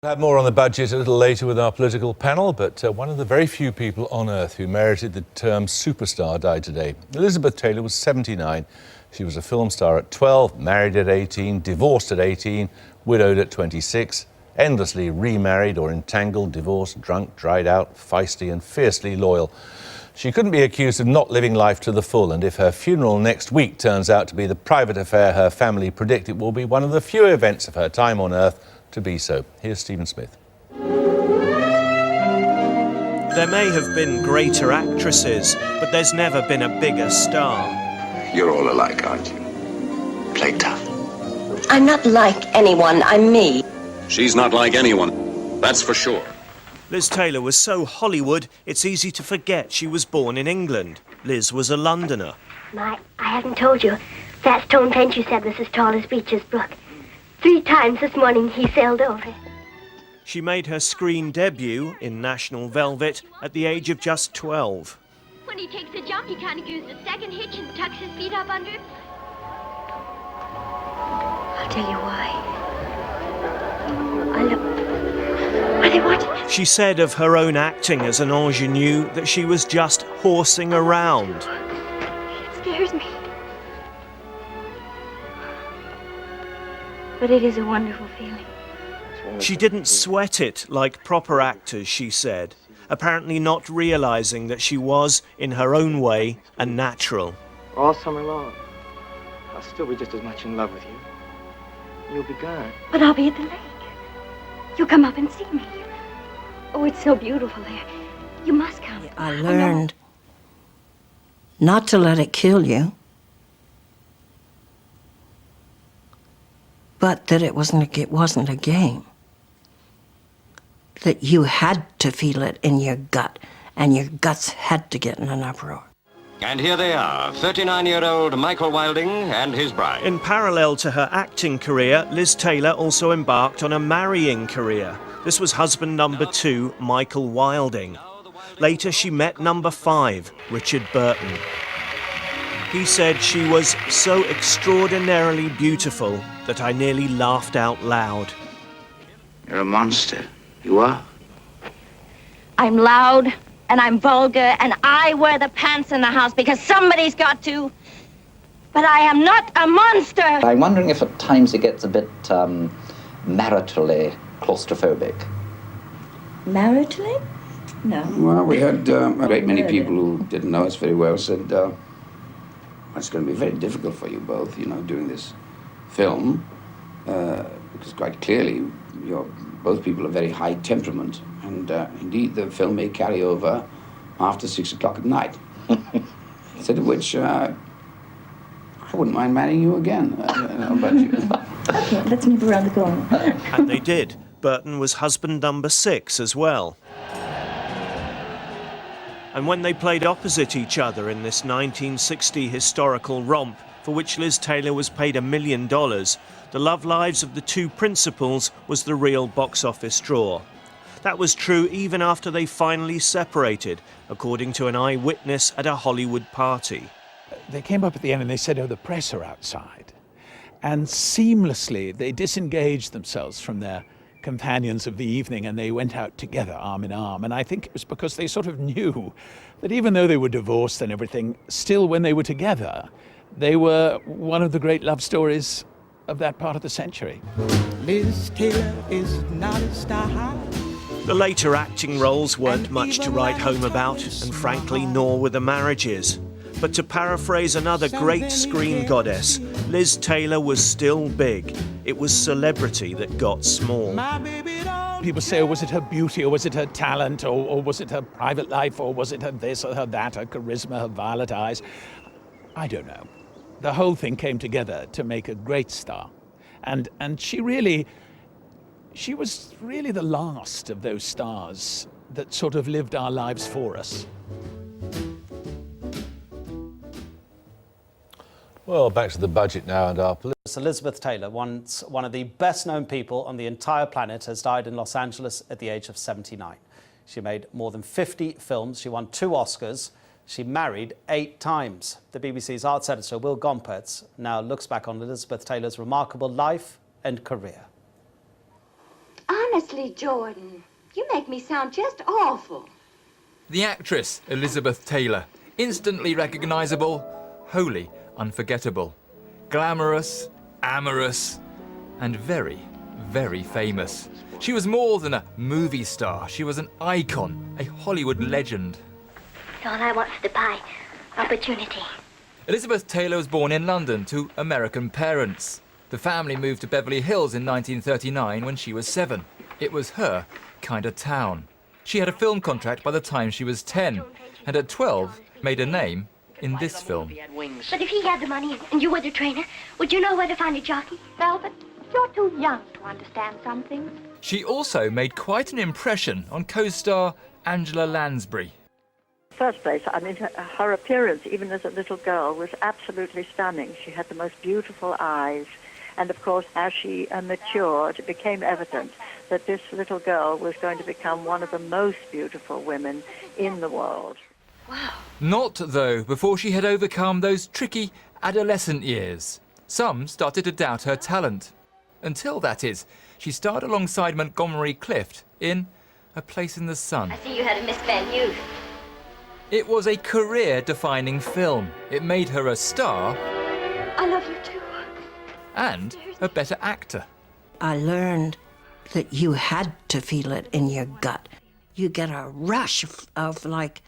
We'll have more on the budget a little later with our political panel, but one of the very few people on earth who merited the term superstar died today. Elizabeth Taylor was 79. She was a film star at 12, married at 18, divorced at 18, widowed at 26, endlessly remarried or entangled, divorced, drunk, dried out, feisty and fiercely loyal. She couldn't be accused of not living life to the full, and if her funeral next week turns out to be the private affair her family predict, it will be one of the few events of her time on earth to be so. Here's Stephen Smith. There may have been greater actresses, but there's never been a bigger star. You're all alike, aren't you? Play tough. I'm not like anyone, I'm me. She's not like anyone, that's for sure. Liz Taylor was so Hollywood, it's easy to forget she was born in England. Liz was a Londoner. I haven't told you. That stone fence you said was as tall as Beecher's Brook. 3 times this morning he sailed over it. She made her screen debut in National Velvet at the age of just 12. When he takes a jump, he kind of gives a second hitch and tucks his feet up under him. I'll tell you why. Are they watching? She said of her own acting as an ingenue that she was just horsing around. It scares me. But it is a wonderful feeling. She didn't sweat it like proper actors, she said, apparently not realizing that she was, in her own way, a natural. All summer long, I'll still be just as much in love with you. You'll be gone. But I'll be at the lake. You'll come up and see me. Oh, it's so beautiful there. You must come. I learned not to let it kill you, but that it wasn't a game. That you had to feel it in your gut, and your guts had to get in an uproar. And here they are, 39-year-old Michael Wilding and his bride. In parallel to her acting career, Liz Taylor also embarked on a marrying career. This was husband number 2, Michael Wilding. Later, she met number 5, Richard Burton. He said she was so extraordinarily beautiful that I nearly laughed out loud. You're a monster. You are? I'm loud, and I'm vulgar, and I wear the pants in the house because somebody's got to. But I am not a monster. I'm wondering if at times it gets a bit maritally claustrophobic. Maritally? No. Well, we had a great many people who didn't know us very well said, it's going to be very difficult for you both, doing this film, because quite clearly both people are very high temperament, and indeed the film may carry over after 6 o'clock at night. Instead of which, I wouldn't mind marrying you again. How about you? Okay, let's move around the corner. And they did. Burton was husband number 6 as well. And when they played opposite each other in this 1960 historical romp, for which Liz Taylor was paid $1 million, the love lives of the two principals was the real box office draw. That was true even after they finally separated, according to an eyewitness at a Hollywood party. They came up at the end and they said, oh, the press are outside. And seamlessly, they disengaged themselves from their companions of the evening and they went out together, arm in arm. And I think it was because they sort of knew that even though they were divorced and everything, still when they were together, they were one of the great love stories of that part of the century. Liz Taylor is not a star. The later acting roles weren't much to write home about, and frankly, nor were the marriages. But to paraphrase another great screen goddess, Liz Taylor was still big. It was celebrity that got small. People say, oh, was it her beauty, or was it her talent, or was it her private life, or was it her this or her that, her charisma, her violet eyes? I don't know. The whole thing came together to make a great star. And she was really the last of those stars that sort of lived our lives for us. Well, back to the budget now and our political. Elizabeth Taylor, once one of the best-known people on the entire planet, has died in Los Angeles at the age of 79. She made more than 50 films. She won 2 Oscars. She married 8 times. The BBC's arts editor, Will Gompertz, now looks back on Elizabeth Taylor's remarkable life and career. Honest. Leslie Jordan, you make me sound just awful. The actress, Elizabeth Taylor, instantly recognisable, wholly unforgettable, glamorous, amorous, and very, very famous. She was more than a movie star. She was an icon, a Hollywood legend. All I want is to buy opportunity. Elizabeth Taylor was born in London to American parents. The family moved to Beverly Hills in 1939 when she was 7. It was her kind of town. She had a film contract by the time she was 10, and at 12 made a name in this film. But if he had the money and you were the trainer, would you know where to find a jockey? Velvet, you're too young to understand some things. She also made quite an impression on co-star Angela Lansbury. First place, I mean, her appearance, even as a little girl, was absolutely stunning. She had the most beautiful eyes. And of course, as she matured, it became evident that this little girl was going to become one of the most beautiful women in the world. Wow. Not, though, before she had overcome those tricky adolescent years. Some started to doubt her talent. Until, that is, she starred alongside Montgomery Clift in A Place in the Sun. I see you had a misspent youth. It was a career-defining film. It made her a star. I love you too. And a better actor. I learned that you had to feel it in your gut. You get a rush of like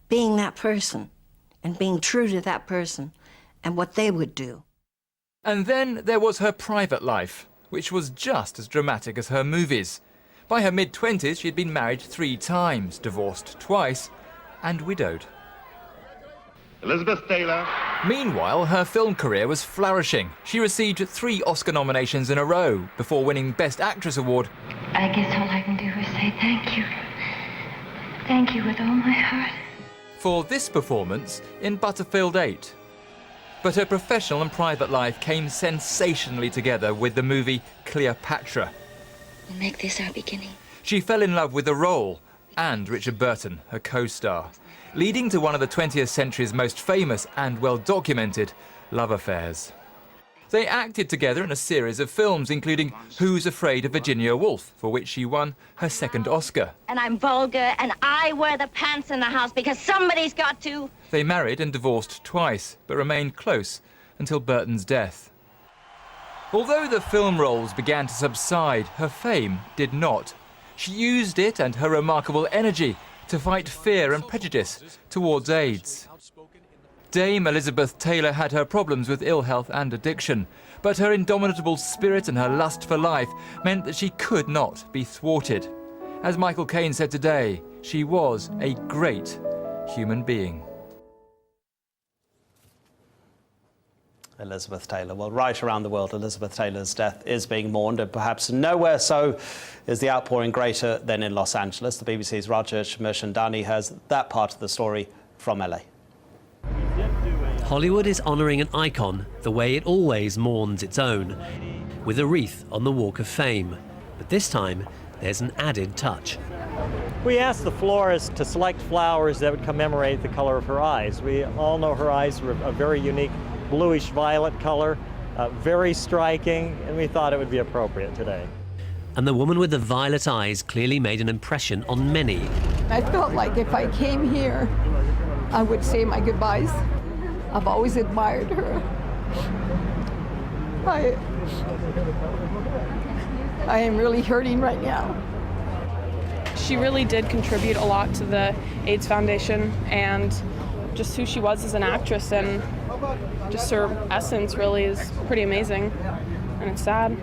being that person and being true to that person and what they would do. And then there was her private life, which was just as dramatic as her movies. By her mid-20s, she had been married 3 times, divorced twice, and widowed. Elizabeth Taylor. Meanwhile, her film career was flourishing. She received 3 Oscar nominations in a row before winning Best Actress award. I guess all I can do is say thank you. Thank you with all my heart. For this performance in Butterfield 8. But her professional and private life came sensationally together with the movie Cleopatra. We'll make this our beginning. She fell in love with the role and Richard Burton, her co-star, leading to one of the 20th century's most famous and well-documented love affairs. They acted together in a series of films, including Who's Afraid of Virginia Woolf, for which she won her 2nd Oscar. And I'm vulgar, and I wear the pants in the house because somebody's got to. They married and divorced twice, but remained close until Burton's death. Although the film roles began to subside, her fame did not. She used it and her remarkable energy to fight fear and prejudice towards AIDS. Dame Elizabeth Taylor had her problems with ill health and addiction, but her indomitable spirit and her lust for life meant that she could not be thwarted. As Michael Caine said today, she was a great human being. Elizabeth Taylor. Well, right around the world, Elizabeth Taylor's death is being mourned, and perhaps nowhere so is the outpouring greater than in Los Angeles. The BBC's Rajesh Mirchandani has that part of the story from LA. Hollywood is honouring an icon the way it always mourns its own, with a wreath on the Walk of Fame. But this time, there's an added touch. We asked the florist to select flowers that would commemorate the color of her eyes. We all know her eyes were a very unique bluish violet color, very striking, and we thought it would be appropriate today. And the woman with the violet eyes clearly made an impression on many. I felt like if I came here, I would say my goodbyes. I've always admired her. I am really hurting right now. She really did contribute a lot to the AIDS Foundation and just who she was as an actress, and just her essence really is pretty amazing, and it's sad.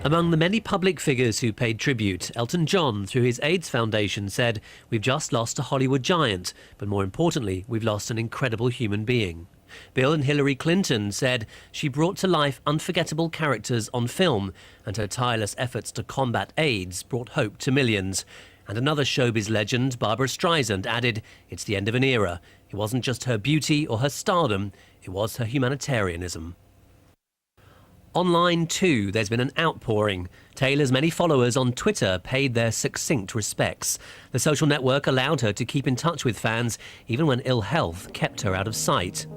Among the many public figures who paid tribute, Elton John, through his AIDS Foundation, said, "We've just lost a Hollywood giant, but more importantly, we've lost an incredible human being." Bill and Hillary Clinton said she brought to life unforgettable characters on film, and her tireless efforts to combat AIDS brought hope to millions. And another showbiz legend, Barbra Streisand, added, "It's the end of an era. It wasn't just her beauty or her stardom, it was her humanitarianism." Online too, there's been an outpouring. Taylor's many followers on Twitter paid their succinct respects. The social network allowed her to keep in touch with fans, even when ill health kept her out of sight.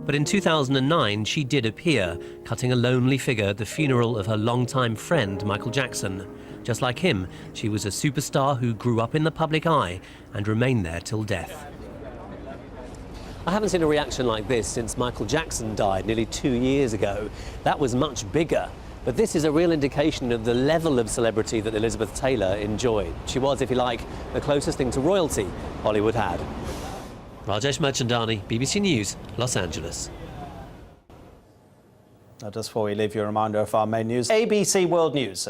But in 2009, she did appear, cutting a lonely figure at the funeral of her longtime friend, Michael Jackson. Just like him, she was a superstar who grew up in the public eye and remained there till death. I haven't seen a reaction like this since Michael Jackson died nearly 2 years ago. That was much bigger. But this is a real indication of the level of celebrity that Elizabeth Taylor enjoyed. She was, if you like, the closest thing to royalty Hollywood had. Rajesh Merchandani, BBC News, Los Angeles. Now, just before we leave you, a reminder of our main news. ABC World News.